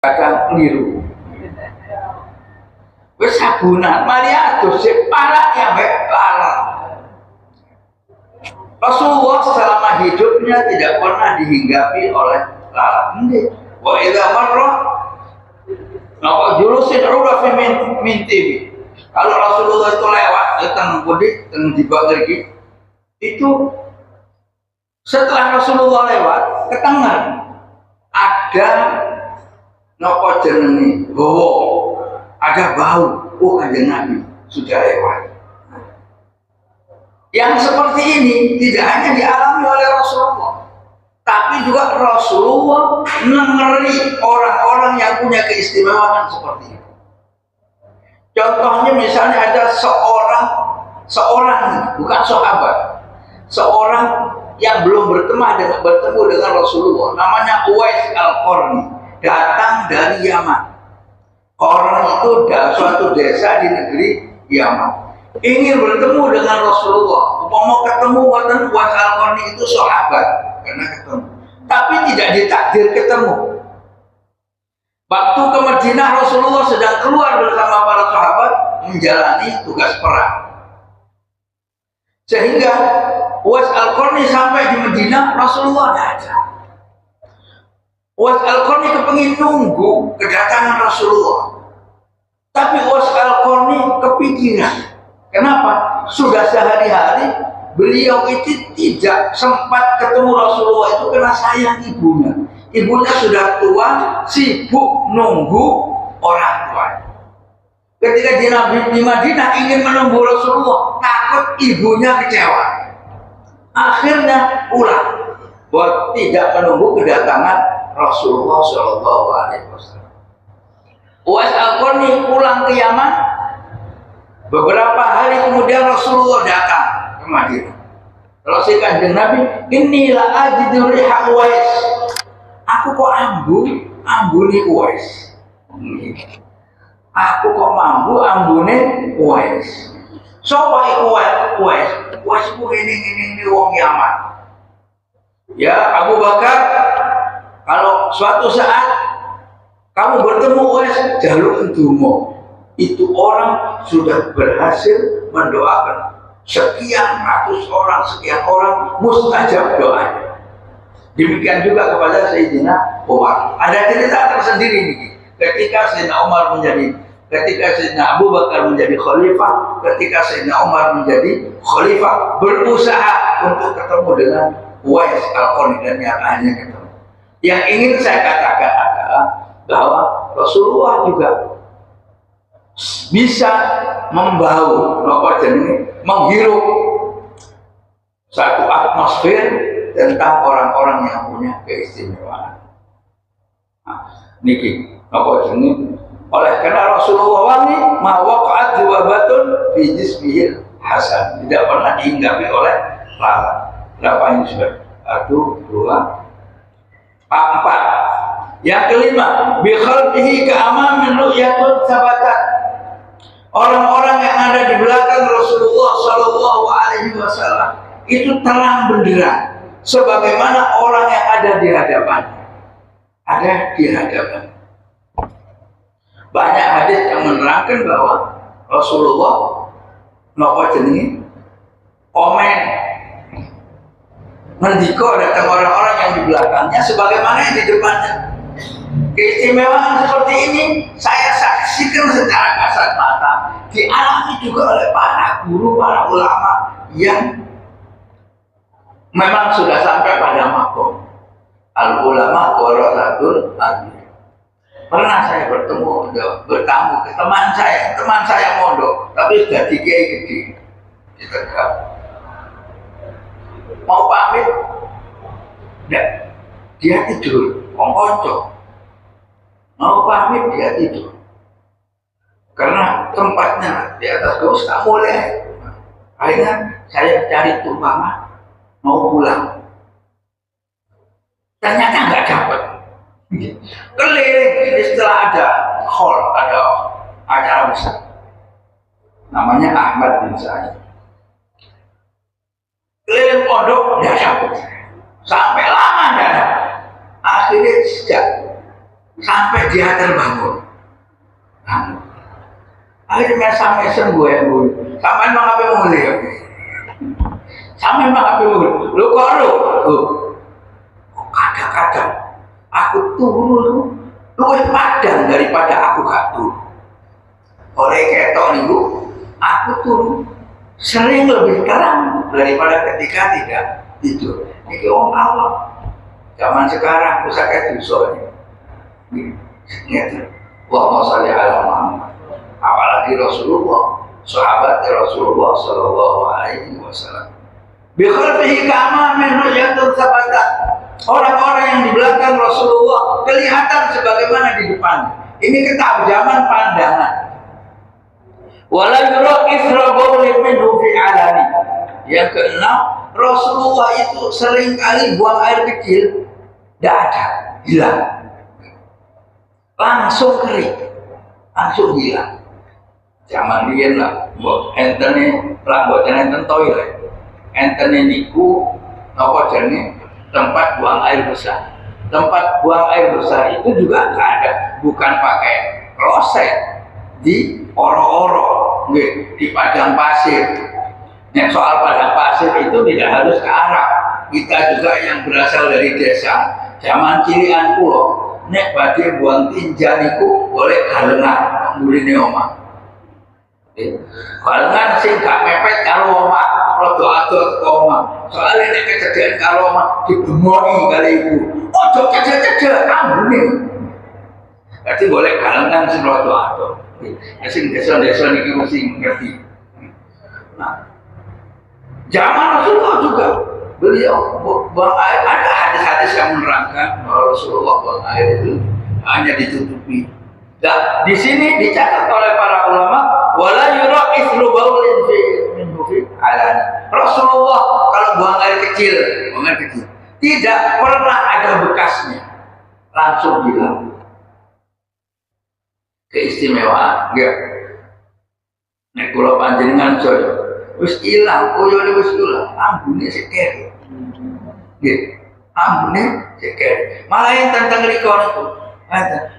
kadang keliru. Wis sabunan mari adus sing parahnya mek larang. Rasulullah selama hidupnya tidak pernah dihinggapi oleh lalat. Wa idza marra napa julusin ura fi min tibi. Kalau Rasulullah itu lewat teng pundi teng dibak iki itu setelah Rasulullah lewat ke tengah ada napa jenenge ada bau. Oh, Kanjeng Nabi sudah lewat. Yang seperti ini tidak hanya dialami oleh Rasulullah, tapi juga Rasulullah mengeri orang-orang yang punya keistimewaan seperti itu. Contohnya misalnya ada seorang bukan sahabat, seorang yang belum bertemu dengan Rasulullah, namanya Uwais Al-Qarni, datang dari Yaman. Orang itu suatu desa di negeri Yaman. Ingin bertemu dengan Rasulullah, mau ketemu dengan Uwais Al-Qarni itu sahabat karena ketemu, tapi tidak ditakdir ketemu. Waktu ke Madinah Rasulullah sedang keluar bersama para sahabat menjalani tugas perang, sehingga Uwais Al-Qarni sampai di Madinah Rasulullah tidak ada. Uwais Al-Qarni kepengin nunggu kedatangan Rasulullah, tapi Uwais Al-Qarni kepikiran. Kenapa? Sudah sehari-hari beliau itu tidak sempat ketemu Rasulullah itu karena sayang ibunya. Ibunya sudah tua, sibuk nunggu orang tua. Ketika di Madinah ingin menunggu Rasulullah, takut ibunya kecewa. Akhirnya pulang, buat tidak menunggu kedatangan Rasulullah Shallallahu Alaihi Wasallam. Uwais Al-Qarni pulang ke Yaman. Beberapa hari kemudian Rasulullah datang ke Madinah. Kalau si Kanjeng Nabi, inilah ajidu riha Uwais. Aku kok ambune Uwais. Aku kok ambune Uwais. Sapa iku Uwais? Uwais ku ngene wong Yaman. Ya Abu Bakar, kalau suatu saat kamu bertemu Uwais, jaluk ndonga. Itu orang sudah berhasil mendoakan sekian ratus orang, sekian orang mustajab doanya. Demikian juga kepada Sayyidina Umar. Ada cerita tersendiri ini. Ketika Sayyidina Abu Bakar menjadi khalifah, ketika Sayyidina Umar menjadi khalifah, berusaha untuk ketemu dengan Uwais Al-Qarni dan nyatanya ketemu. Yang ingin saya katakan adalah bahwa Rasulullah juga bisa membau, menghirup satu atmosfer tentang orang-orang yang punya keistimewaan. Niki, oleh karena Rasulullah wangi, ma waqa'at jawabatun fi jismihil hasan, tidak pernah dihinggapi oleh lalat. Berapa ini sudah? 1, 2, 4. Yang kelima, bi khalfihi ka'amamin ru'yatun sabatat. Orang-orang yang ada di belakang Rasulullah Shallallahu Alaihi Wasallam itu terang benderang, sebagaimana orang yang ada di hadapan. Banyak hadis yang menerangkan bahwa Rasulullah komen mendiko datang orang-orang yang di belakangnya sebagaimana yang di depannya. Keistimewaan seperti ini saya saksikan secara kasat mata, dialami juga oleh para guru, para ulama yang memang sudah sampai pada makom al-ulama warasatul anbiya. Pernah saya bertamu ke teman saya mondok, tapi sudah di kiai gede di Tegal. Mau pamit, dia tidur, ngocok. Mau pamit dia tidur karena tempatnya di atas terus tak boleh. Akhirnya saya cari tumpangan mau pulang, ternyata nggak dapat. Keliling ini setelah ada hall, ada acara besar namanya Ahmad bin Sa'id. Keliling pondok nggak dapat, sampai lama nggak dapat. Akhirnya sejak sampai dia terbangun. Akhirnya sampai sembuh ya bu, sampai emang apa mulai ya, sampai emang apa mulai, lu kok lu, kadang-kadang aku turun lu padang daripada aku gak turun. Oleh ketok nih bu, aku turun sering lebih terang daripada ketika tidak tidur. Ini om Allah. Zaman sekarang pusaka dosa ini. Allahumma sholli ala Muhammad. Apalagi Rasulullah, sahabat Rasulullah Sallallahu Alaihi Wasallam. Bikhalfihi ka'amamin rujatun sabata. Orang-orang yang di belakang Rasulullah kelihatan sebagaimana di depan. Ini ketajaman pandangan. Wala yura isra baulin minhu fi alani. Yang keenam, Rasulullah itu sering kali buang air kecil, tidak ada, hilang, langsung kering, langsung hilang. Zaman dia lah, buat entene, lah buat enten toilet, entene niku, apa jenis tempat buang air besar. Tempat buang air besar itu juga nggak ada, bukan pakai kloset, di oro-oro, di padang pasir. Nah, soal padang pasir itu tidak harus ke Arab. Kita juga yang berasal dari desa, zaman cilian pulau, nek badhe buang tinja niku boleh galengan, ngurine omah. Galengan sing gak mepet karo omah, rada adot omah. Soalnya nek kejadian karo omah dibemoki kali ibu. Ojo cedek-cedek ambune. Berarti boleh galengan sing rada adot. Sing desa-desa niki mesti ngerti. Nah, zaman Rasulullah juga beliau buang air, ada hadis-hadis yang menerangkan bahwa Rasulullah buang air itu hanya ditutupi. Dan di sini dicatat oleh para ulama, wala yura isru baulin fi alani. Rasulullah kalau buang air kecil, tidak pernah ada bekasnya, langsung bilang keistimewaan. Enggak. Nek kula panjenengan coy, wis ilang, koyone wis ilang, ambune seker. Nggih, ambune seker. Malah yang tentang rikon itu,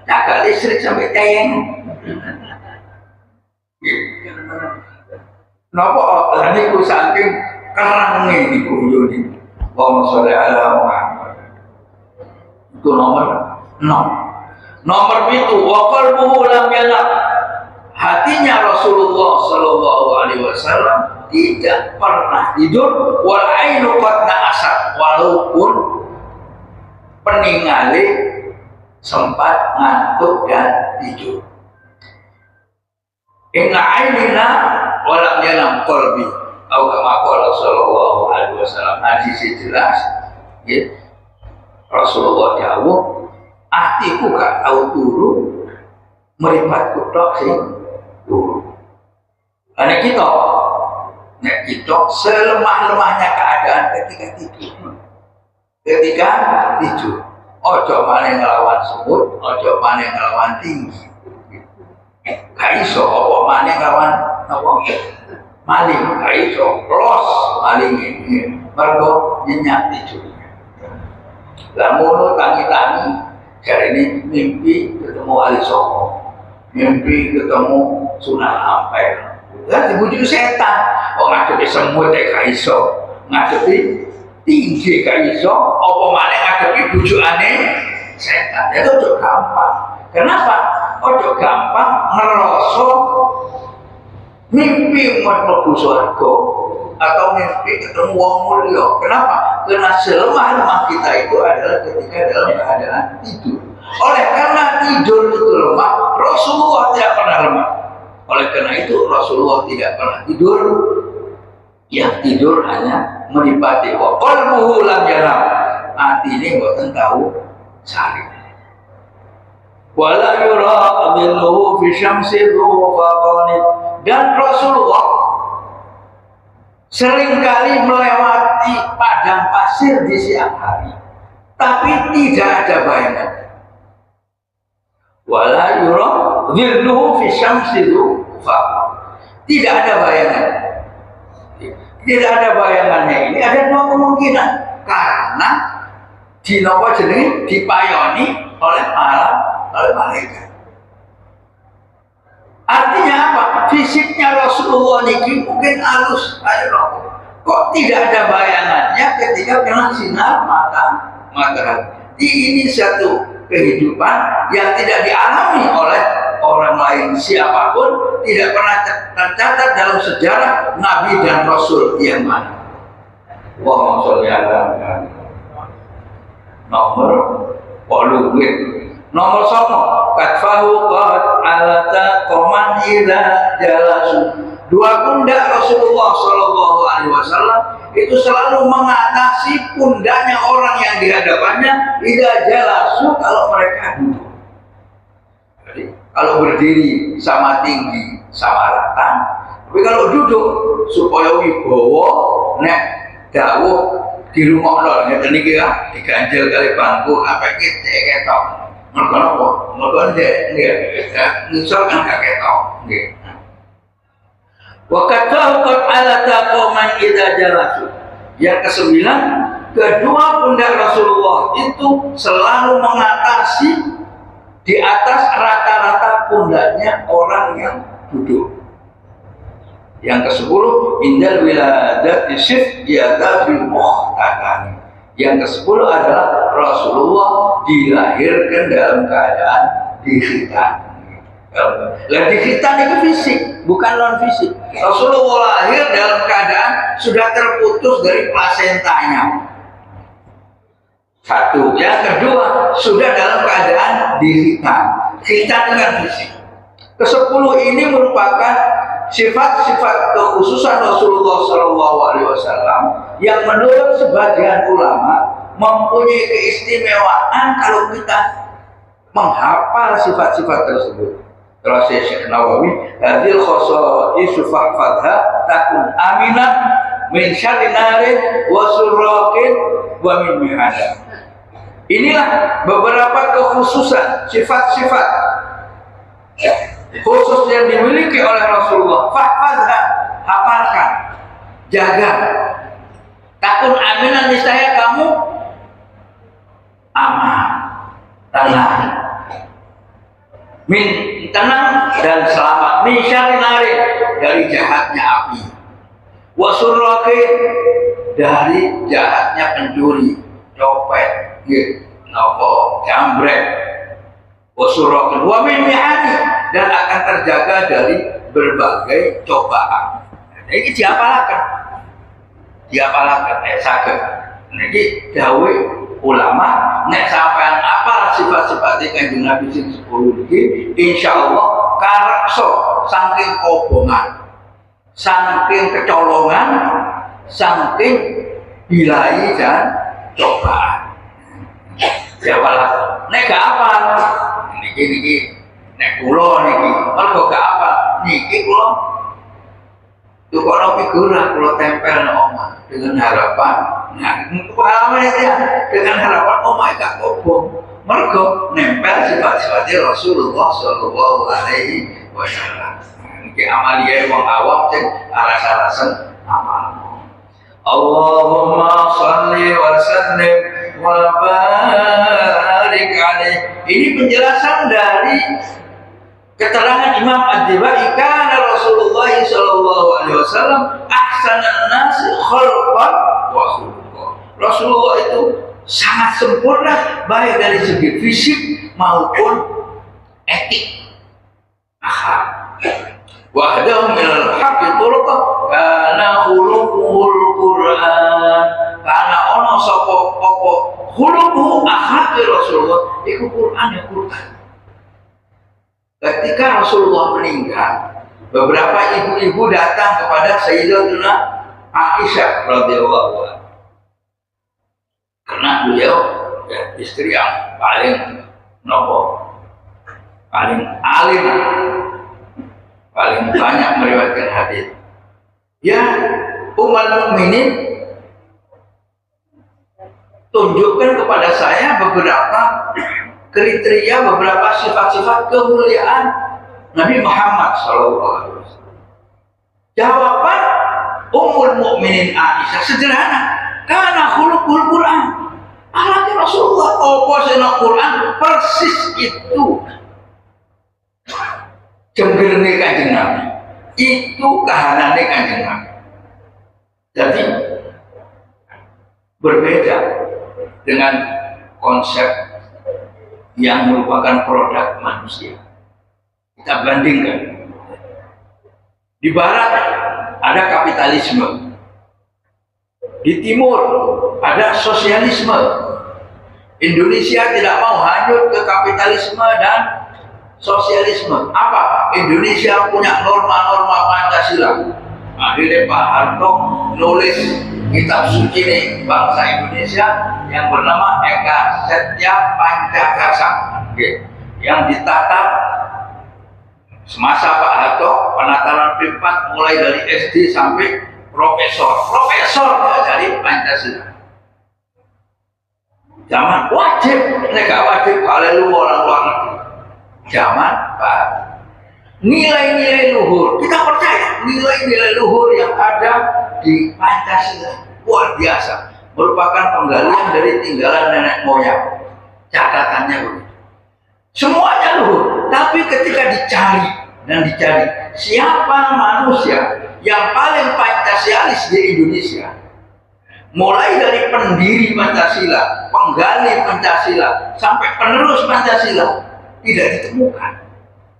agak listrik sampai tayang. Napa lan niku saking kerange niku yo niku. Allahumma sholli ala Muhammad. Itu nomor 6. Nomor 7, wa qalbuhu lam yalaq. Hatinya Rasulullah Sallallahu Alaihi Wasallam tidak pernah tidur, wal ainu qad na'asat, walaupun peninggali sempat ngantuk dan tidur. Inna ainina walam yanam qalbi, atau kama qala Sallallahu Alaihi Wasallam. Hadis jelas, ya. Rasulullah jawab, hatiku gak tahu turu, meripat kutok sih turu. Karena kita selemah-lemahnya keadaan ketika tidur. Ketika tidur, ojo mana ngelawan semut, ojo mana ngelawan tinggi. Gak iso, apa mana ngelawan apa? Maling, gak iso, los maling ini. Mergo nyenyak tidur. Lamun tangi-tangi, hari ini mimpi ketemu Ali Songo, mimpi ketemu Sunan Ampel. Lah dibujuk setan, ngadepi semut gak iso, ngadepi tinggi gak iso, apa maneh ngadepi bujukane setan. Itu udah gampang. Kenapa? Udah gampang ngeroso mimpi mlebu surga atau mimpi ketemu wong mulya. Kenapa? Karena selemah-lemah kita itu adalah ketika dalam keadaan tidur. Oleh karena tidur itu lemah, Rasulullah tidak pernah lemah. Oleh karena itu Rasulullah tidak pernah tidur. Yang tidur hanya menikmati wa qalbuhu lam yanam. Hati ini mboten tahu sari. Wala yura minhu fi syamsi dhuqani. Dan Rasulullah seringkali melewati padang pasir di siang hari, tapi tidak ada bayangan. Wala yura minhu fi syamsi dhuqani. Tidak ada bayangan. Tidak ada bayangannya ini ada dua kemungkinan, karena dinopo jenenge dipayoni oleh para oleh malaikat. Artinya apa? Fisiknya Rasulullah ini mungkin halus, kok tidak ada bayangannya ketika kena sinar matahari. Ini satu kehidupan yang tidak dialami oleh orang lain siapapun, tidak pernah tercatat dalam sejarah Nabi dan Rasul yang mana. Allahumma sholli ala nomor 8. Nomor 9, katfahu qad alata qaman idza jalasu. Dua pundak Rasulullah Shallallahu Alaihi Wasallam itu selalu mengatasi pundaknya orang yang di hadapannya idza jalasu kalau mereka duduk. Jadi kalau berdiri sama tinggi sama rata, tapi kalau duduk supaya wibawa nek dawuh di rumah lho ngeten iki kan diganjel kali bangku apa iki ketok. Mergo apa? Mergo nggih ngisor kan gak ketok nggih. Wa katahu qad alata qauman idza jalasu. Yang ke-9, kedua pundak Rasulullah itu selalu mengatasi di atas rata-rata pundaknya orang yang duduk. Yang ke-10, indal wiladati syif yada bil muhtadani. Yang ke-10 adalah Rasulullah dilahirkan dalam keadaan dikhitan. Lah dikhitan itu fisik, bukan non fisik. Rasulullah lahir dalam keadaan sudah terputus dari plasentanya. Satu. Yang kedua, sudah dalam keadaan dikhitan. Khitan kan fisik. Ke-10 ini merupakan sifat-sifat kekhususan Rasulullah SAW yang menurut sebagian ulama mempunyai keistimewaan kalau kita menghafal sifat-sifat tersebut. Terus Syekh Nawawi, hadil khosaisu fahfadha takun aminah min syarri narin wa surrakin wa min mihada. Inilah beberapa kekhususan sifat-sifat khusus yang dimiliki oleh Rasulullah. Fahfadha, hafalkan, jaga. Takun aminan, niscaya kamu aman, tenang, tenang dan selamat. Min syarri narin, dari jahatnya api. Wa surrakin, dari jahatnya pencuri, copet, nopo, jambret. Wa surrakin, wa min mihani, dan akan terjaga dari berbagai cobaan. Ini diapalakan, saged. Niki dawuh ulama, nek sampean apal sifat-sifat Kanjeng Nabi sing 10 niki, insyaallah kareksa saking kobongan, saking kecolongan, saking bilai dan cobaan. Diapalaken. Nek gak apal, niki nek kula niki, mergo gak apa, niki kula tukono figurah kula tempel nang omah dengan harapan, nah pengalaman ya, dengan harapan omah gak kobong, mergo nempel sifat-sifatnya Rasulullah Shallallahu Alaihi Wasallam. Niki amalia wong awam sing aras-arasen amal. Allahumma shalli wa sallim wa barik alaihi. Ini penjelasan dari keterangan Imam Ad-Dibai, kana Rasulullah sallallahu alaihi wasallam ahsanan nasi khalqan wa khuluqan. Rasulullah itu sangat sempurna baik dari segi fisik maupun etik, akhlak. Wahdahu minal haqqi turqa kana khuluqul Qur'an. Karena ono sapa apa khuluquhu akhlak Rasulullah iku Qur'an ya Qur'an. Ketika Rasulullah meninggal, beberapa ibu-ibu datang kepada Sayyidatuna Aisyah radhiyallahu anha. Karena beliau ya, istri yang paling paling alim, paling banyak meriwayatkan hadis. Ya, ummul mukminin, tunjukkan kepada saya beberapa kriteria, beberapa sifat-sifat kemuliaan Nabi Muhammad SAW. Jawaban Ummul Mukminin Aisyah sederhana, karena khuluqul Quran. Akhlaknya Rasulullah. Apa sing Quran persis itu. Jenggerne Kanjeng Nabi. Itu kahanane Kanjeng Nabi. Jadi berbeda dengan konsep yang merupakan produk manusia. Kita bandingkan. Di barat ada kapitalisme. Di timur ada sosialisme. Indonesia tidak mau hanyut ke kapitalisme dan sosialisme. Apa? Indonesia punya norma-norma Pancasila. Akhirnya Pak Harto nulis kitab suci nih bangsa Indonesia yang bernama Eka Setya Pancakasa, yang ditata semasa Pak Harto, penataran privat mulai dari SD sampai profesor diajari Pancasila. Zaman wajib, nggak wajib kalau orang luar negeri. Zaman Pak, nilai-nilai luhur, kita percaya nilai-nilai luhur yang ada di Pancasila luar biasa, merupakan penggalian dari tinggalan nenek moyang. Catatannya begitu. Semuanya luhur, tapi ketika dicari siapa manusia yang paling Pancasialis di Indonesia, mulai dari pendiri Pancasila, penggali Pancasila, sampai penerus Pancasila, tidak ditemukan.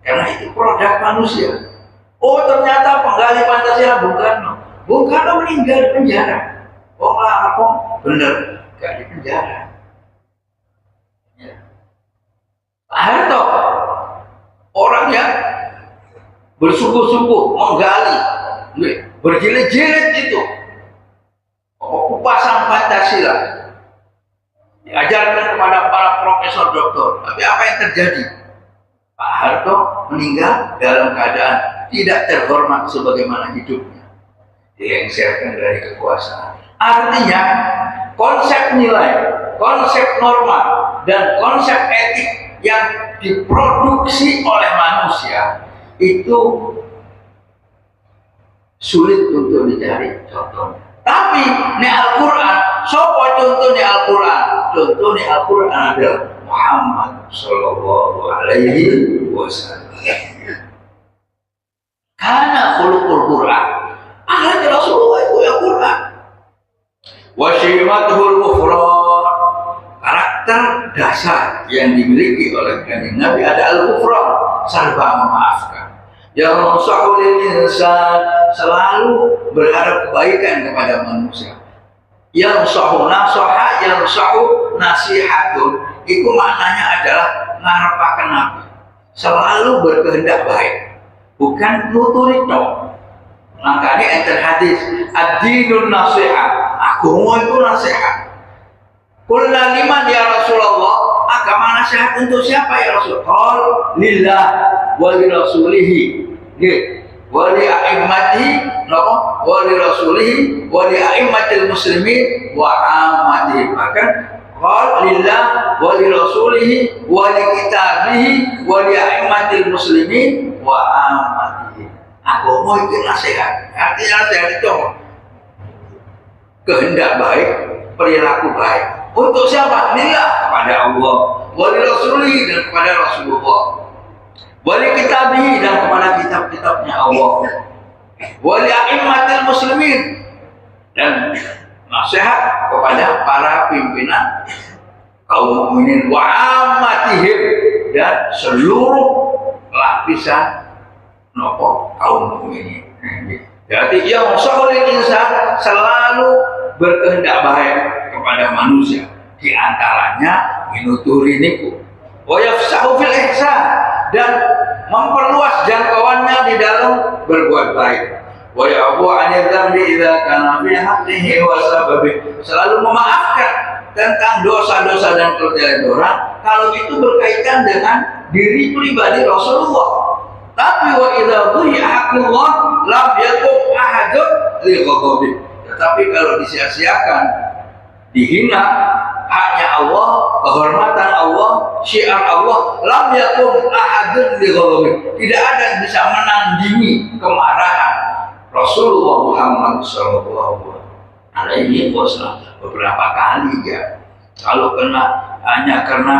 Karena itu produk manusia. Oh, ternyata penggali Pancasila Bung Karno meninggal di penjara. Oh, apa? Bener, gak di penjara. Ya. Pak Harto, orang yang bersungguh-sungguh menggali, berjilid-jilid itu kupasan Pancasila, diajarkan kepada para profesor doktor. Tapi apa yang terjadi? Pak Harto meninggal dalam keadaan tidak terhormat sebagaimana hidupnya, dilengsarkan dari kekuasaan. Artinya konsep nilai, konsep norma, dan konsep etik yang diproduksi oleh manusia itu sulit untuk dicari contohnya. Tapi ini Al-Quran, sopo contohnya Al-Quran? Contohnya Al-Quran adalah Muhammad Sallallahu Alaihi Wasallam. Karena khuluqul Quran, akhlak Rasulullah itu Al-Quran. Wasimatul kufran, karakter dasar yang dimiliki oleh Kanjeng Nabi ada al-kufran, serba memaafkan. Yang sahulil insan, selalu berharap kebaikan kepada manusia. Yang sahu nasoha, yang sahu nasihatun, itu maknanya adalah ngarapaken Nabi, selalu berkehendak baik, bukan nuturi tok. Makanya enten hadis ad-dinun nasihat, agama itu nasihat. Qulna liman ya Rasulullah, agama nasihat untuk siapa ya Rasul? Qul lillah wa li rasulihi, wa li a'immatihi, wa li rasulihi, wa li a'immatil muslimin wa ammatihi. Bahkan qul lillah wa li rasulihi wa li kitabihi wa li a'immatil muslimin wa ammatihi. Agama itu nasihat. Artinya nasihat itu kehendak baik, perilaku baik. Untuk siapa? Lillah, kepada Allah, wali Rasulih, dan kepada Rasulullah, wali kitabihi, dan kepada kitab-kitabnya Allah, wali a'immatil muslimin, dan nasihat kepada para pimpinan kaum mukminin wa ammatihim, dan seluruh lapisan kaum mukminin. Jadi yang seorang insan selalu berkehendak baik kepada manusia, di antaranya minuturi niku wa yafsahu fil ihsan, dan memperluas jangkauannya di dalam berbuat baik. Wa ya'fu 'anil dzambi idza kana fi haqqihi wa sababi, selalu memaafkan tentang dosa-dosa dan kesalahan orang kalau itu berkaitan dengan diri pribadi Rasulullah. Tapi wa idza dhuhiya haqqullah lam yakun ahadun li ghadabi, tetapi kalau disia-siakan, dihina haknya Allah, kehormatan Allah, syiar Allah, lam yakun ahadun li ghadabi, tidak ada yang bisa menandingi kemarahan Rasulullah Muhammad sallallahu alaihi wasallam. Beberapa kali ya Kalau hanya karena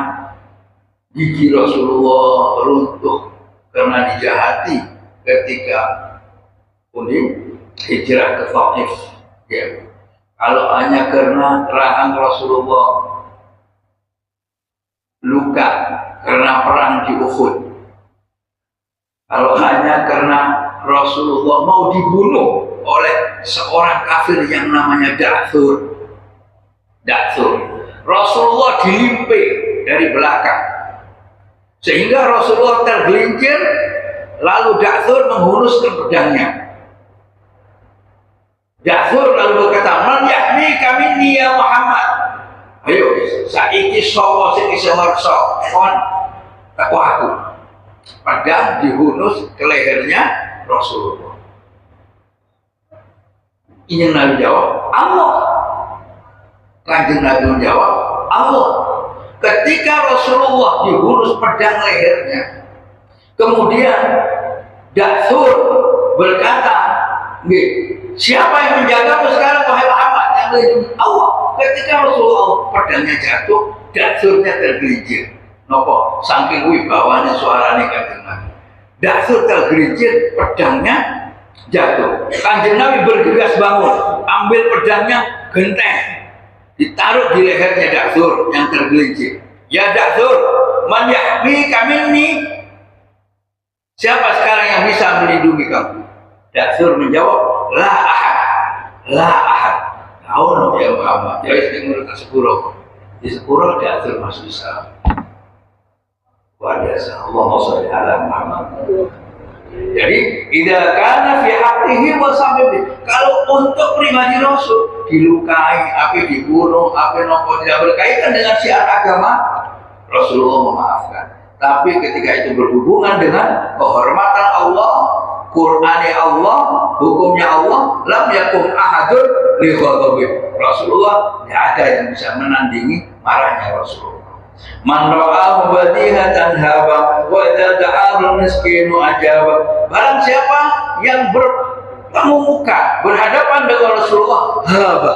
gigi Rasulullah runtuh karena dijahati ketika hijrah ke Taif, ya. Kalau hanya karena rahang Rasulullah luka karena perang di Uhud, kalau hanya karena Rasulullah mau dibunuh oleh seorang kafir yang namanya Da'thur, Rasulullah dilimpe dari belakang sehingga Rasulullah tergelincir, lalu Da'thur menghunuskan pedangnya. Da'thur lalu berkata, "Man yahmi kami ya Muhammad." Ayo, saiki sapa sing iso ngerso kon teko aku. Pedang dihunus ke lehernya Rasulullah. Ini Nabi jawab, Allah. Kanjeng Nabi menjawab, Allah. Ketika Rasulullah dihunus pedang lehernya, kemudian Da'thur berkata, siapa yang menjagamu sekarang wahai Muhammad? Yang melindungi Allah. Ketika Rasulullah pedangnya jatuh, Da'thurnya tergelincir. Nopo saking wibawanya suaranya Kanjeng Nabi. Da'thur tergelincir, pedangnya jatuh. Kanjeng Nabi bergegas bangun, ambil pedangnya, genteng, ditaruh di lehernya Da'thur yang tergelincir. Ya Da'thur, man yahmi kami ini. Siapa sekarang yang bisa melindungi kamu? Da'thur menjawab, la ahad, la ahad. Tahu ya Muhammad, ya istimewa tersepuluh. Di sepuluh Da'thur masuk Islam. Luar biasa. Allahumma sholli ala Muhammad. Jadi, idza kana fi haqqihi wa sahbihi. Kalau untuk pribadi Rasul dilukai, apa dibunuh, apa nopo tidak berkaitan dengan syiar agama, Rasulullah memaafkan. Tapi ketika itu berhubungan dengan kehormatan Allah, Qur'ani Allah, hukumnya Allah, lam yakum ahadun li ghadabi. Rasulullah tidak ada yang bisa menandingi marahnya Rasulullah. Man ra'ahu badihatan haba wa idza da'ahu miskinu ajaba. Barang siapa yang bertemu muka berhadapan dengan Rasulullah, haba,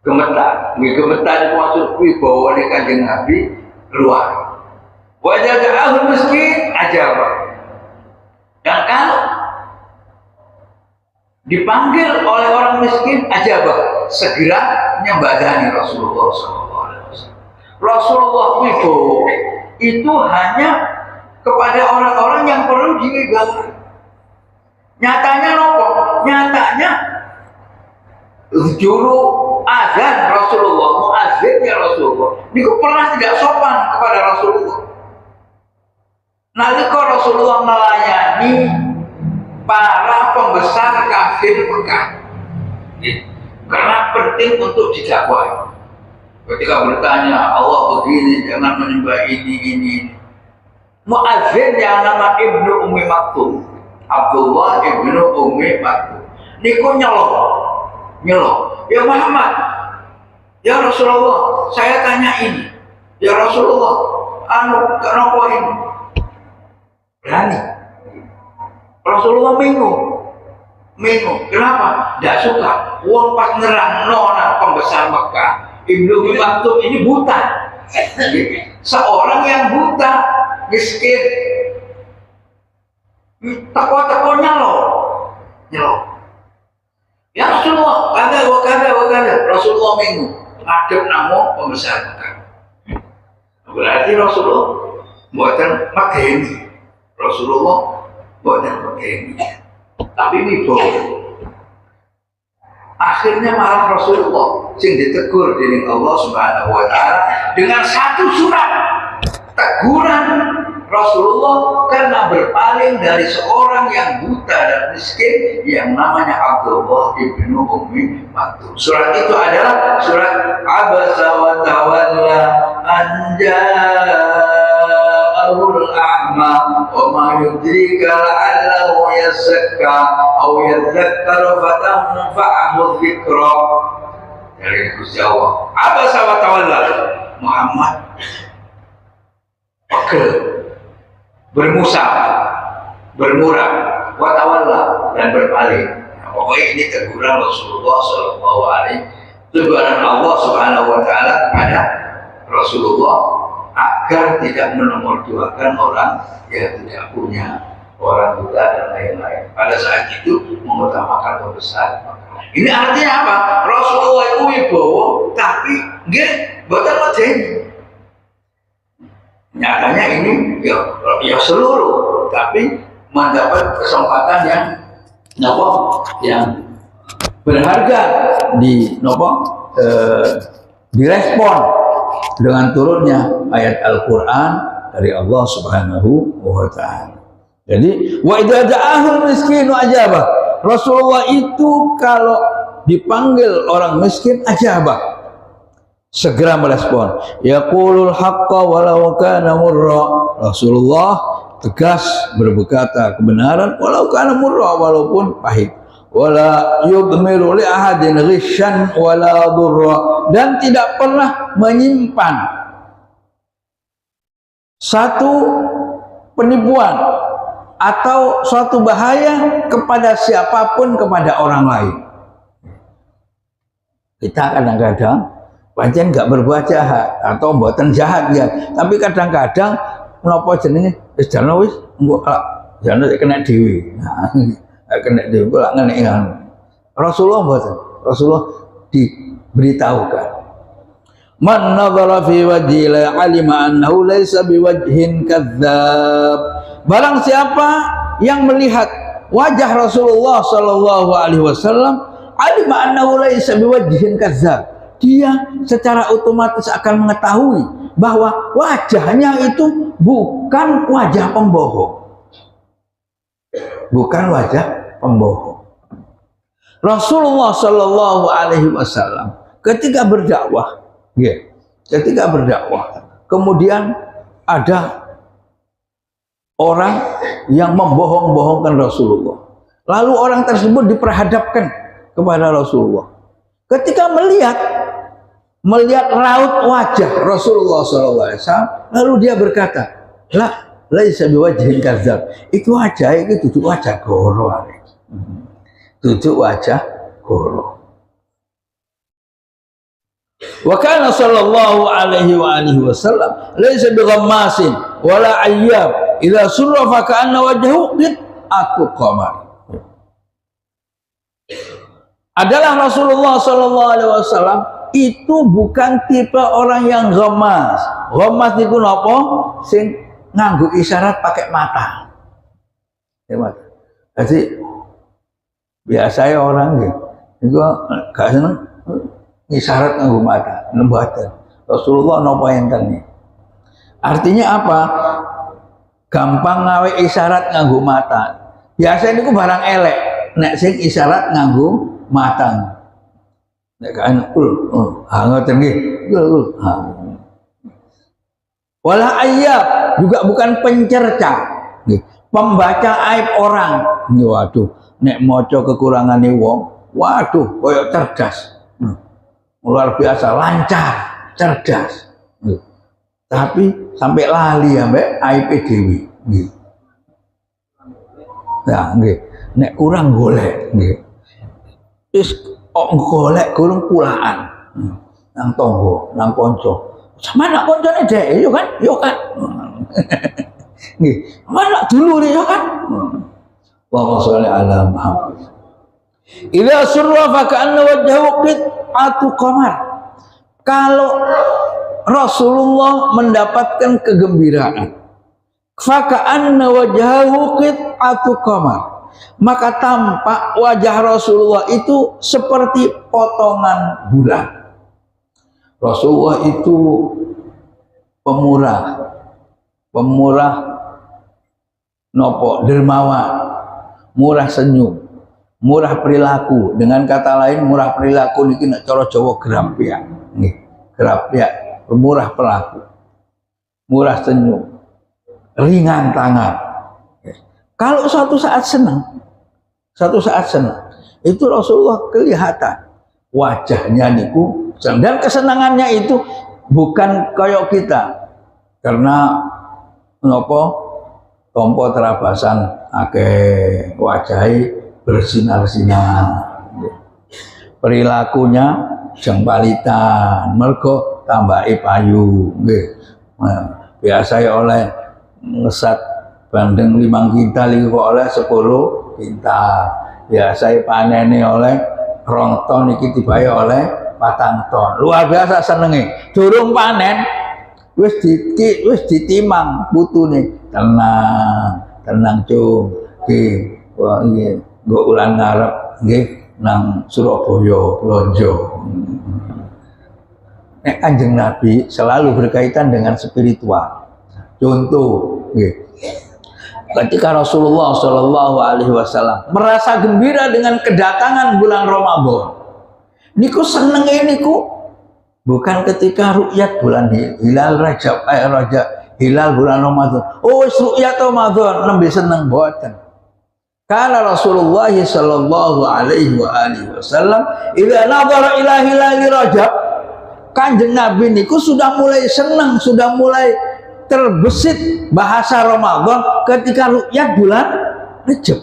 gemetar. Gemetar itu maksud wibawa Kanjeng Nabi keluar. Wa idza da'ahu miskin ajaba. Dan kalau dipanggil oleh orang miskin ajaba, segera nyembadani Rasulullah SAW. Rasulullah itu hanya kepada orang-orang yang perlu diwibawakan. Nyatanya nopo? Nyatanya juru azan Rasulullah, muazzinnya Rasulullah, niku pernah tidak sopan kepada Rasulullah. Nalika Rasulullah melayani para pembesar kafir Mekah, karena penting untuk didakwahi. Ketika bertanya, Allah begini, jangan menyembah ini. Muazzin yang nama Ibnu Ummi Maktum, Abdullah Ibnu Ummi Maktum, niku nyelok. Ya Muhammad, ya Rasulullah, saya tanya ini. Ya Rasulullah, kenapa ini? Berani. Rasulullah bingung. Kenapa? Tidak suka. Uang pas nyerang nona pembesar Mekah. Ibnu Ummi Maktum ini buta. Seorang yang buta, miskin, teko-teko nyelok. Ya Rasulullah, kada. Rasulullah bingung. Ngadep namo pembesar Mekah. Berarti Rasulullah buatan medeni. Rasulullah buatan medeni. Tapi wibawa. Akhirnya malah Rasulullah sing ditegur dening Allah Subhanahu wa taala dengan satu surat teguran Rasulullah karena berpaling dari seorang yang buta dan miskin yang namanya Abdullah Ibnu Ummi Maktum. Surat itu adalah surat Abasa wa Tawalla an ja'ahul a'ma wa ma yudrika la'allahu yazakka aw yadhakkaru fatanfa'ahu dzikra. Dari Gusti Allah. Abasa wa Tawalla, Muhammad pegel, bermusab, bermurah, watawalla, dan berpaling. Nah, pokoknya ini teguran Rasulullah SAW teguran Allah Subhanahu wa taala kepada Rasulullah agar tidak menomorduakan orang yang tidak punya, orang buta dan lain-lain. Pada saat itu mengutamakan pembesar. Ini artinya apa? Rasulullah itu wibowo tapi nggih boten medeni. Nyatanya ini ya seluruh, tapi mendapat kesempatan yang berharga di direspon dengan turunnya ayat Al-Quran dari Allah Subhanahu wa ta'ala. Jadi wa idza ja'ahul miskinu ajaba. Rasulullah itu kalau dipanggil orang miskin ajaba, segera merespon. Yaqulul haqqa walau kana murra. Rasulullah tegas berkata kebenaran walau kana murra, walaupun pahit. Wala yudmiru li ahadin ghishan wala durra, dan tidak pernah menyimpan satu penipuan atau suatu bahaya kepada siapapun, kepada orang lain. Kita kadang-kadang pancen nggak berbuat jahat atau mboten jahat ya, tapi kadang-kadang menapa jenenge wis jane wis engko jane kena dhewe. Kena dhewe kok ngene kan. Rasulullah mboten. Rasulullah diberitahukan. Man nadhara fi wajhi la alima annahu laysa biwajhin kadzdzab. Barang siapa yang melihat wajah Rasulullah sallallahu alaihi wasallam, alima annahu laysa biwajhin kadzdzab. Dia secara otomatis akan mengetahui bahwa wajahnya itu bukan wajah pembohong. Bukan wajah pembohong. Rasulullah sallallahu alaihi wasallam ketika berdakwah, kemudian ada orang yang membohong-bohongkan Rasulullah. Lalu orang tersebut diperhadapkan kepada Rasulullah. Ketika melihat raut wajah Rasulullah sallallahu alaihi wasallam, lalu dia berkata, laisa biwajhin kadzdzab. Itu wajah itu duduk wajah goro. Duduk wajah goro. Wa kana sallallahu alaihi wa alihi wasallam laisa bighammasin wala ayyab. Idza surra fa ka'anna wajhahu qit'atu qamar. Adalah Rasulullah sallallahu alaihi wasallam itu bukan tipe orang yang ghamas. Ghamas itu napa? Sing nganggo isyarat pakai mata. Jadi biasanya orang gitu, gak seneng isyarat nganggo mata, lembaran. Rasulullah napa enten. Artinya apa? Gampang ngawe isyarat nganggo mata. Biasanya niku barang elek. Nek sing isyarat nganggo mata. Nek kan ngoten nggih. Wala ayyab, juga bukan pencerca, pembaca aib orang. Waduh, nek maca kekurangane wong, waduh, koyo cerdas, luar biasa, lancar, cerdas. Tapi sampai lali ambek aib dhewe. Nah, nggih, nek kurang golek, nggih. Wis golek gurung pulaan, nang tangga, nang kanca. Sama nak koncone dhek yo kan, nggih. Mana dulure yo kan. Wa sholli ala Muhammad. Idza surra fa ka'anna wajhahu qit'atu qamar. Kalau Rasulullah mendapatkan kegembiraan, fa ka'anna wajhahu qit'atu qamar, maka tampak wajah Rasulullah itu seperti potongan bulan. Rasulullah itu pemurah nopo dermawan, murah senyum, murah perilaku. Dengan kata lain, murah perilaku niki nek cara Jawa grapyak. Nggih, grapyak, murah perilaku, murah senyum, ringan tangan. Kalau suatu saat senang, itu Rasulullah kelihatan wajahnya niku. Dan kesenangannya itu bukan kayak kita, karena nopo tompo terabasan wajahnya bersinar-sinar, perilakunya sing palitan mergo tambahi payu nggih. Biasa ya oleh ngesat bandeng 5 kintal iki kok oleh 10 kintal. Biasa panene oleh 2 ton iki tibae oleh 4 ton. Luar biasa senenge. Durung panen wis ditimang putune. Tenang cung. Nggih. Wah iya, nggo ulang ngarep nggih nang Surabaya blonjo. Nek Kanjeng Nabi selalu berkaitan dengan spiritual. Contoh, nggih. Ketika Rasulullah Shallallahu Alaihi Wasallam merasa gembira dengan kedatangan bulan Ramadan, niku senenge niku bukan ketika ru'yat bulan hilal Rajab, hilal bulan Ramadan. Oh, ru'yat Ramadan nembe seneng boten. Karena Rasulullah Shallallahu Alaihi Wasallam idza nadhara ila hilal Rajab, Kanjeng Nabi niku sudah mulai senang, sudah mulai terbesit bahasa Ramadan ketika ru'yat bulan Rajab.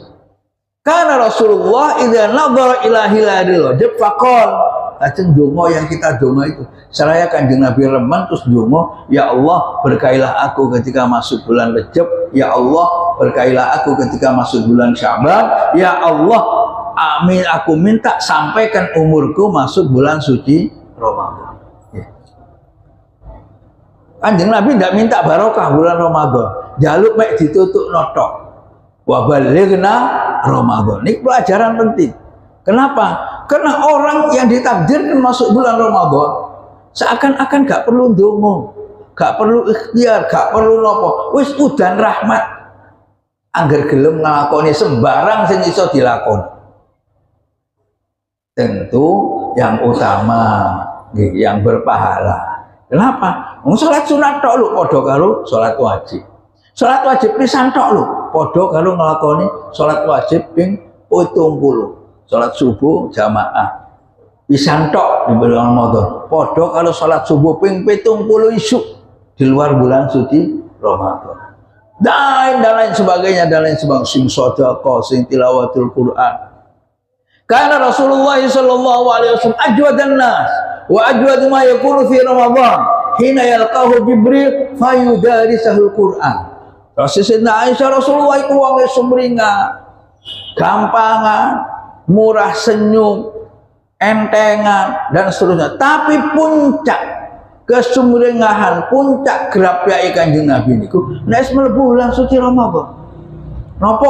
Karena Rasulullah idza nadhara ila hilal Rajab faqal, lajeng donga yang kita donga itu seraya Kanjeng Nabi remen terus donga, ya Allah berkailah aku ketika masuk bulan Rajab, ya Allah berkailah aku ketika masuk bulan Sya'ban, ya Allah amin aku minta sampaikan umurku masuk bulan suci Ramadan. Kanjeng Nabi tidak minta barokah bulan Ramadan, jaluk mek ditutuk notok. Wa balighna Ramadan. Ini pelajaran penting. Kenapa? Karena orang yang ditakdirkan masuk bulan Ramadan seakan-akan gak perlu ndonga, gak perlu ikhtiar, gak perlu nopo. Wis udan rahmat. Angger gelem nglakoni sembarang sing iso dilakoni. Tentu yang utama, yang berpahala. Kenapa? Salat sunat tok lho padha karo salat wajib. Salat wajib pisan tok lho padha karo nglakoni salat wajib ping 70. Salat subuh jamaah pisan tok di bulan Ramadan. Padha karo salat subuh ping 70 isuk di luar bulan suci Ramadan. Dan lain sebagainya sing sedekah, sing tilawatul Quran. Karena Rasulullah sallallahu alaihi wasallam ajwadan nas wa ajwad ma yakunu fi Ramadan hina yalqahu Jibril fayudarisahul Quran. Rasulullah Aisyah Rasulullah iku wong sumringah, gampangan, murah senyum, entengan dan seterusnya. Tapi puncak kesumringahan, puncak grapyake Kanjeng Nabi niku nek mlebu bulan suci Ramadan. Napa?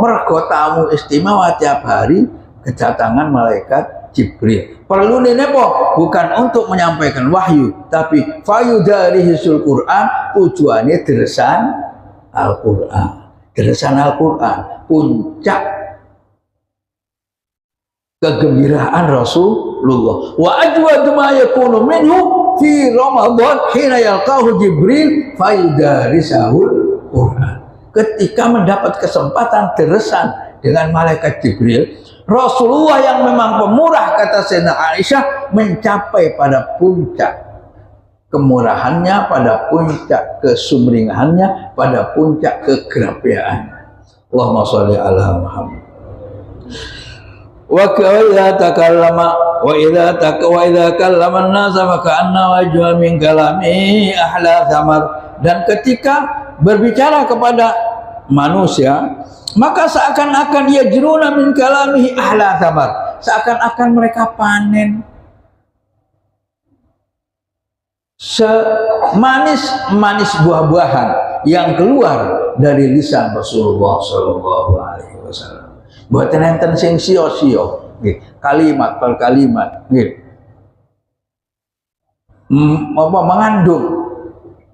Mergo tamu istimewa tiap hari kedatangan malaikat Jibril. Perlu nepo bukan untuk menyampaikan wahyu, tapi fayudarihisul Quran, tujuannya deresan Al-Quran. Deresan Al-Quran, puncak kegembiraan Rasulullah. Wa ajwadu ma yakunu minhu fi Ramadan hina yalqahu Jibril fayudarisahul Quran. Ketika mendapat kesempatan deresan dengan malaikat Jibril, Rasulullah yang memang pemurah, kata Sayyidina Aisyah, mencapai pada puncak kemurahannya, pada puncak kesumringahannya, pada puncak kegerapiaannya. Allahumma sholli ala Muhammad. Wa idza takallama wa idza kallama an-nasa fa ka'anna wajha min kalami ahla thamar. Dan ketika berbicara kepada manusia, maka seakan-akan yajruna min kalamihi ahla thamar, seakan-akan mereka panen semanis-manis buah-buahan yang keluar dari lisan Rasulullah Shallallahu Alaihi Wasallam. Buatan enten sing sio-sio, kalimat per kalimat, mengandung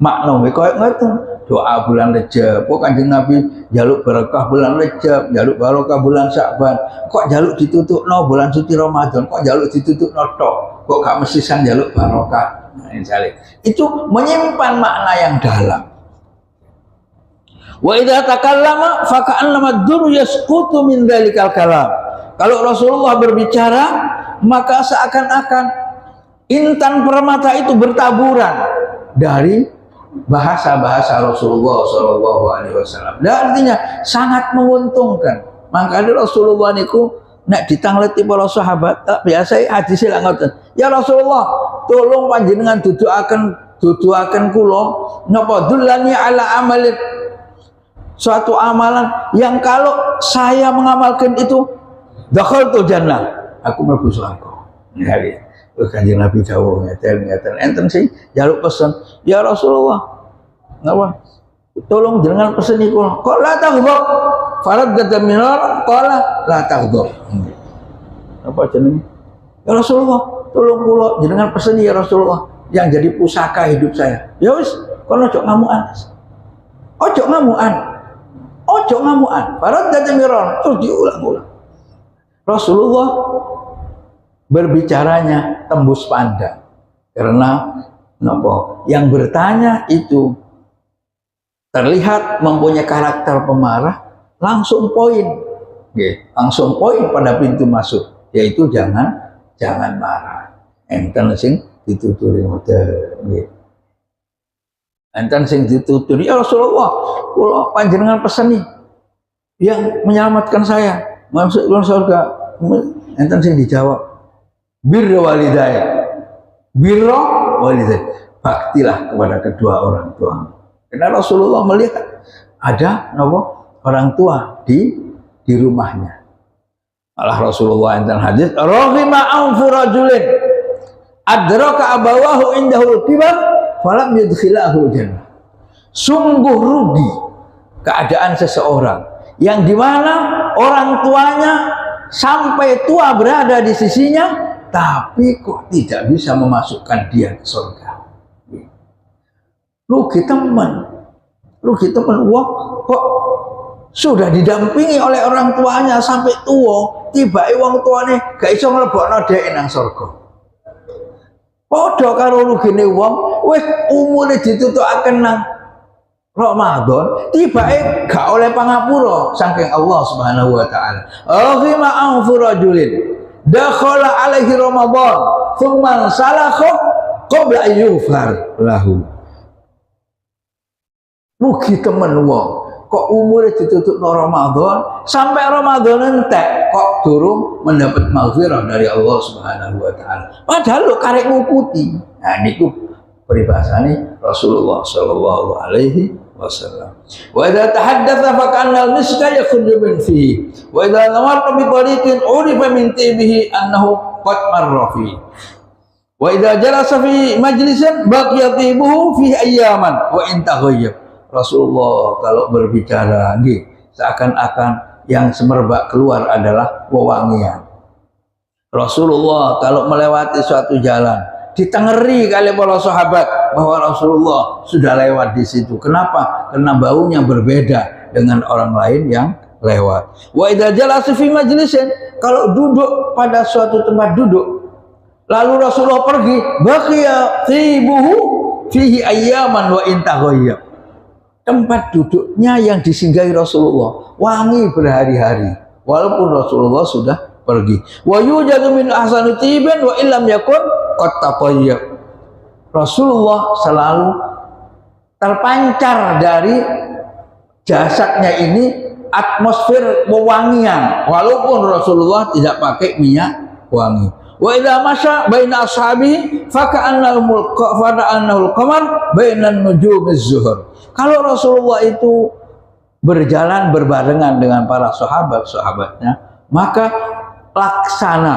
makna koyo ngoten. Doa bulan Rajab, kok Kanjeng Nabi jaluk berkah bulan Rajab, jaluk barokah bulan Sya'ban, kok jaluk ditutupno bulan suci Ramadan, kok jaluk ditutupno tok, kok gak mesisan jaluk barokah. Nah, itu menyimpan makna yang dalam. Wa idza takallama fa ka'annama ad-dur yasqutu min dzalikal kalam. Kalau Rasulullah berbicara, maka seakan-akan intan permata itu bertaburan dari bahasa-bahasa Rasulullah Shallallahu Alaihi Wasallam. Dan artinya sangat menguntungkan. Makanya Rasulullah niku nek ditangleti para sahabat tak biasa hadis lak ngoten. Ya Rasulullah, tolong panjenengan duduaken kula napa dullani ala amalin, suatu amalan yang kalau saya mengamalkan itu dakhaltul jannah, aku mlebu swarga. Nggih. Kanjeng Nabi dawuh ngeten enten sing njaluk pesen, ya Rasulullah, napa? Tolong jenengan peseni kula. Kok la taghdab? Farad minar qala la taghdab. Apa jenenge? Ya Rasulullah, tolong kula jenengan peseni ya Rasulullah yang jadi pusaka hidup saya. Ya wis, kono ojo ngamukan. Ojo ngamukan. Ojo ngamukan. Farad minar terus diulang-ulang. Rasulullah berbicaranya tembus pandang karena napa yang bertanya itu terlihat mempunyai karakter pemarah, langsung poin, langsung poin pada pintu masuk, yaitu jangan marah. Enten sing dituturi ngoten, enten sing dituturi, ya Rasulullah, kula panjenengan peseni yang menyelamatkan saya masuk surga. Enten sing dijawab, birra walidayya, baktilah kepada kedua orang tua. Karena Rasulullah melihat ada orang tua di rumahnya. Allah Rasulullah enten hadis, rahima anfu rajulin adraka abawahu indahul kibar falam yudkhilahu jannah. Sungguh rugi keadaan seseorang yang dimana orang tuanya sampai tua berada di sisinya, tapi kok tidak bisa memasukkan dia ke surga. Rugi teman, wah kok sudah didampingi oleh orang tuanya sampai tua, tiba wong tuane gak iso mlebokno dhek nang surga. Padha karo rugine wong wis umure ditutukaken nang Ramadan, tiba gak oleh pangapura saking Allah Subhanahu wa taala. Akhima anfu rajulin dakhala alaihi Ramadan thumma salakha qabla ayyufar lahu. Rugi temen wong kok umure ditutupno Ramadan sampai Ramadan entek kok durung mendapat maghfirah dari Allah Subhanahu wa taala. Padahal lo karek ngikuti. Nah niku peribahasane Rasulullah sallallahu alaihi wasallam. Wa idza tahaddatsa fa kana al-miska yakhruju min fihi. Wa idza namarra bi tariqin urifa min tibihi annahu qad marra fihi. Wa idza jalasa fi majlisin baqiya tibuhu fihi ayyaman wa in taghayyab. Rasulullah kalau berbicara seakan-akan yang semerbak keluar adalah wewangian. Rasulullah kalau melewati suatu jalan ditengeri kali para sahabat bahwa Rasulullah sudah lewat di situ. Kenapa? Karena baunya berbeda dengan orang lain yang lewat. Wa idza jalasa fi majlisin, kalau duduk pada suatu tempat duduk lalu Rasulullah pergi, baqiya tibuhu fihi ayyaman wa in taghayyab. Tempat duduknya yang disinggahi Rasulullah wangi berhari-hari walaupun Rasulullah sudah pergi. Wa yujadu min ahsani tiban wa illam yakun qad tatayyab. Rasulullah selalu terpancar dari jasadnya ini atmosfer wewangian walaupun Rasulullah tidak pakai minyak wangi. Wa idza masya baina ashabi fa ka'annahu qamar bainan nujumiz zuhur. Kalau Rasulullah itu berjalan berbarengan dengan para sahabatnya, maka laksana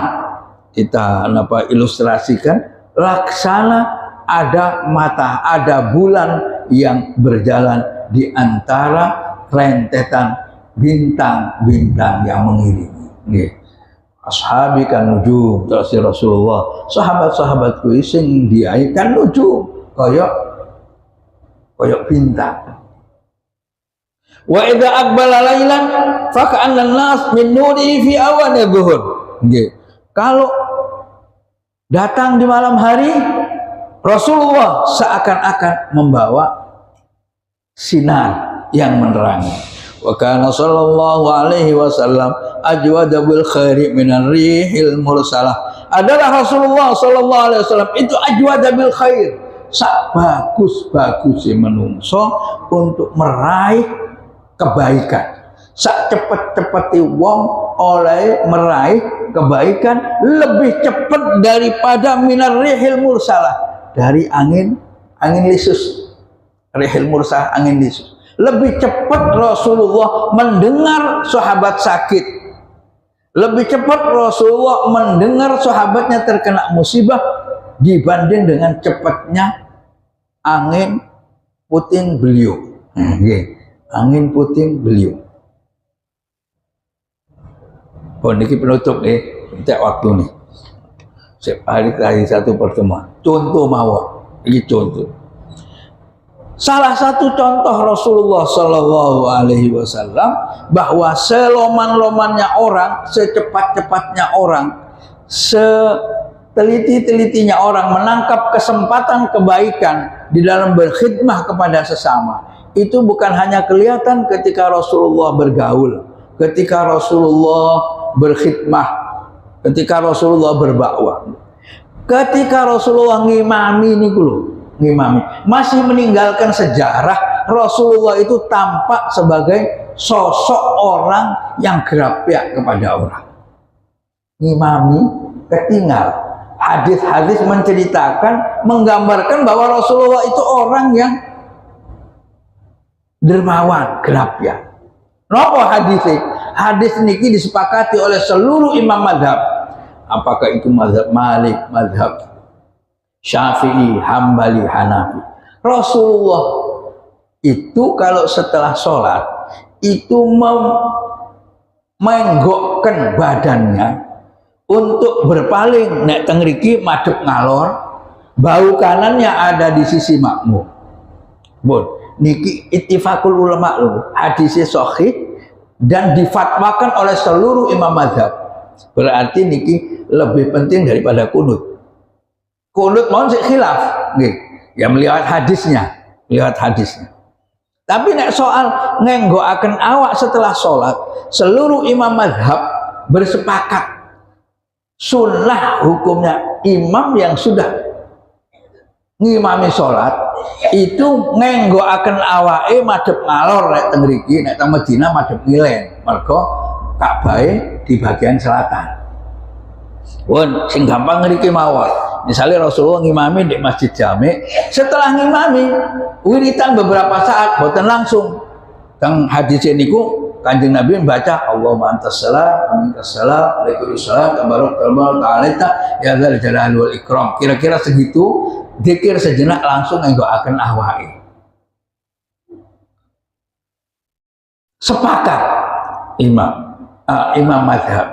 kita ilustrasikan, laksana ada mata, ada bulan yang berjalan di antara rentetan bintang-bintang yang mengiringi. Ashabi kan nujum, terus Rasulullah, sahabat-sahabatku sing diai kan nujum, koyok bintang. Wa idza aqbala lailan fa ka'anna an-nas min nurihi fi awani dhuhur. Kalau datang di malam hari, Rasulullah seakan-akan membawa sinar yang menerangi. Wa kana sallallahu alaihi wasallam ajwada bil khairi minar rihil mursalah. Adalah Rasulullah sallallahu alaihi wasallam itu ajwada bil khair, sak bagus-bagus menungso untuk meraih kebaikan, sak cepet-cepeti wong oleh meraih kebaikan lebih cepat daripada minar rihil mursalah, dari angin lisus. Rihil mursalah, angin lisus. Lebih cepat Rasulullah mendengar sahabat sakit, lebih cepat Rasulullah mendengar sahabatnya terkena musibah dibanding dengan cepatnya angin puting beliung. Angin puting beliung. Oh, ini penutup nih, tidak waktu nih. Hari satu pertemuan. Contoh mawon, ini contoh. Salah satu contoh Rasulullah Shallallahu Alaihi Wasallam bahwa seloman-lomannya orang, secepat-cepatnya orang, seteliti-telitinya orang menangkap kesempatan kebaikan di dalam berkhidmah kepada sesama, itu bukan hanya kelihatan ketika Rasulullah bergaul, ketika Rasulullah berkhidmah, ketika Rasulullah berdakwah, ketika Rasulullah ngimami ini dulu, ngimami masih meninggalkan sejarah. Rasulullah itu tampak sebagai sosok orang yang gerapiak kepada orang. Ngimami ketinggal. Hadis-hadis menceritakan, menggambarkan bahwa Rasulullah itu orang yang dermawan, gerapiak. Napa hadisnya? Hadis niki disepakati oleh seluruh imam madhab. Apakah itu mazhab Malik, mazhab Syafi'i, Hambali, Hanafi. Rasulullah itu kalau setelah sholat itu menggokkan badannya untuk berpaling nek tengriki madhep ngalor, bau kanannya ada di sisi makmum. Bon, niki ittifaqul ulama lho, hadisnya sahih dan difatwakan oleh seluruh imam mazhab. Berarti niki lebih penting daripada kunut. Kunut mohon sik khilaf, nggih. Ya melihat hadisnya, Tapi nek soal ngenggokaken awak setelah sholat, seluruh imam mazhab bersepakat sunnah hukumnya imam yang sudah ngimami sholat itu ngenggokaken awake madhep ngalor nek teng mriki, nek teng Madinah madhep ngilen. Mergo Ka'bahe di bagian selatan. Won sing gampang ngriki mawon. Misalnya Rasulullah ngimami di Masjid Jami, setelah ngimami wiritan beberapa saat boten langsung. Teng hadis niku Kanjeng Nabi membaca Allahumma antas salam, aminkas salam, alaikumussalam, tabarak ta'ala ya dzal jalali wal ikram. Kira-kira segitu, zikir sejenak langsung ngenggokaken awake. Sepakat imam mazhab.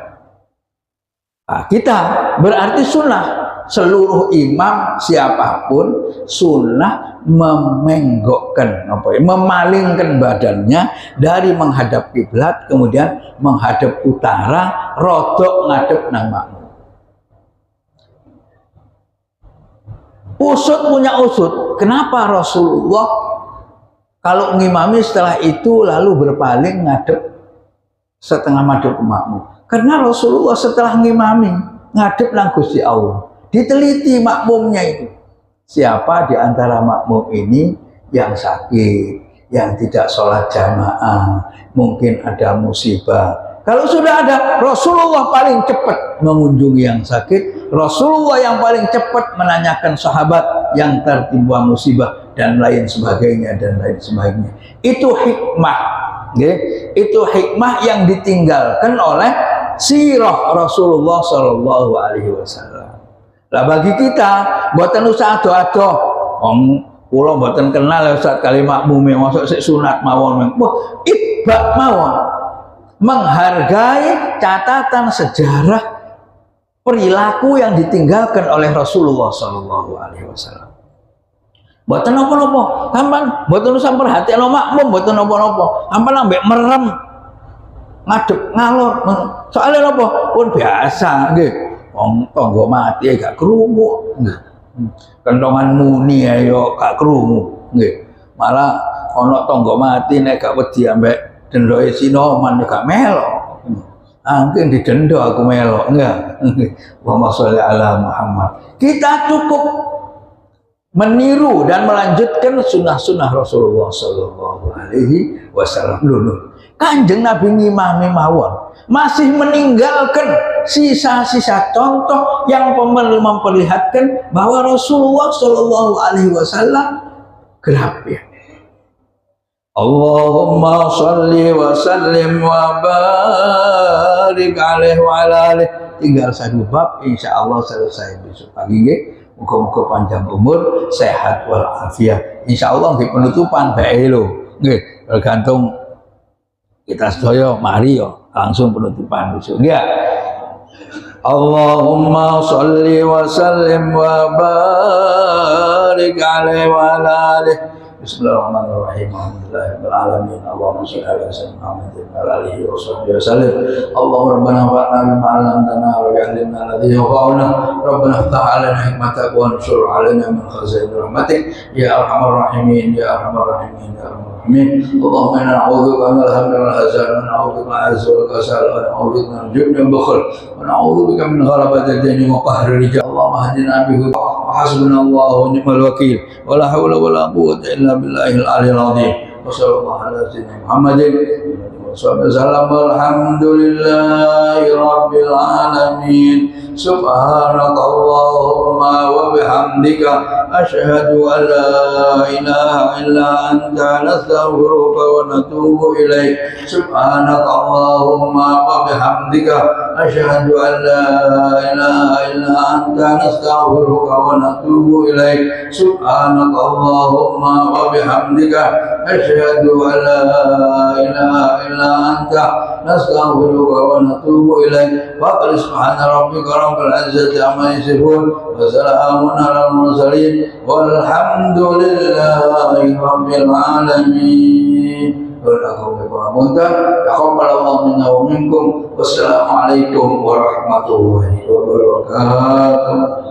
Nah, kita berarti sunnah, seluruh imam siapapun sunnah memenggokkan memalingkan badannya dari menghadap kiblat kemudian menghadap utara, rodok ngadep nang makmum. Usut punya usut, kenapa Rasulullah kalau ngimami setelah itu lalu berpaling ngadep setengah madhep ke makmum? Karena Rasulullah setelah ngimami ngadep nang Gusti Allah, diteliti makmumnya itu. Siapa di antara makmum ini yang sakit, yang tidak sholat jamaah, mungkin ada musibah. Kalau sudah ada, Rasulullah paling cepat mengunjungi yang sakit, Rasulullah yang paling cepat menanyakan sahabat yang tertimpa musibah dan lain sebagainya dan lain sebagainya. Itu hikmah, okay? Itu hikmah yang ditinggalkan oleh sirah Rasulullah Shallallahu Alaihi Wasallam. Lah bagi kita, buatan usaha ado-ado, kula mboten kenal Ustaz kali makmume masuk sik sunat mawon. Wah, ibak mawon. Menghargai catatan sejarah perilaku yang ditinggalkan oleh Rasulullah Shallallahu Alaihi Wasallam. Mboten napa-napa, sampean mboten usah perhatikno makmum, mboten napa-napa. Sampean ambek merem ngadep ngalor. Soalnya napa? Pun biasa nggih. Wong tangga mati gak krungu. Kentongan muni ayo gak krungu nggih. Malah ana tangga mati nek gak wedi ambek dendoke sinoman gak melok. Angking didendo aku melok enggak. Allahumma sholli ala Muhammad. Kita cukup meniru dan melanjutkan sunnah-sunnah Rasulullah Sallallahu Alaihi Wasallam. Kanjeng Nabi ngimami mawon, masih meninggalkan sisa-sisa contoh yang memperlihatkan bahwa Rasulullah Shallallahu Alaihi Wasallam gerap ya. Allahumma sholli wa sallim wa barik alaihi wa ala alihi. Tinggal satu bab, insya Allah selesai besok pagi. Muka-muka panjang umur, sehat walafiat. Insya Allah di penutupan bae lo, tergantung kita sedaya mari yo langsung penutupan besok ya. Allahumma sholli wa sallim wa barik alaihi wa ala alihi. Bismillahirrahmanirrahim. Alhamdulillahirabbil alamin. Allahumma shalli ala sayyidina Muhammadin wa ala alihi wa sahbihi wasallam. Allahumma rabbana fa'alna bima 'allamtana wa 'allimna alladhi yanfa'una. Rabbana iftah 'alaina hikmatak wa ansur 'alaina min khazain rahmatik ya arhamar rahimin ya arhamar rahimin ya arhamar rahimin. Allahumma inna na'udzubika min al-hammi wal hazan wa na'udzubika min al-'ajzi wal kasal wa na'udzubika min al-jubni wal bukhl wa na'udzubika min ghalabati ad-dini wa qahri rijal. Allahumma hdina bihi wa hasbunallahu wa ni'mal wakeel wa la hawla wa la quwwata illa billahil aliyyil azim. Wassallallahu ala sayyidina Muhammadin wasallam. Alhamdulillahi rabbil alamin. Subhanakallahumma wa bihamdika asyhadu an la ilaha illa anta nastaghfiruka wa natubu ilaik. Subhanakallahumma wa bihamdika asyhadu an la ilaha illa anta nastaghfiruka wa natubu ilaik. Subhanakallahumma wa bihamdika asyhadu an la ilaha illa anta nastaghfiruka wa natubu ilaik. Wa qul subhana rabbika rabbil izzati amma yasifun wa salamun alal mursalin walhamdulillahi rabbil alamin. Taqabbalallahu minna wa minkum. Wassalamualaikum warahmatullahi wabarakatuh.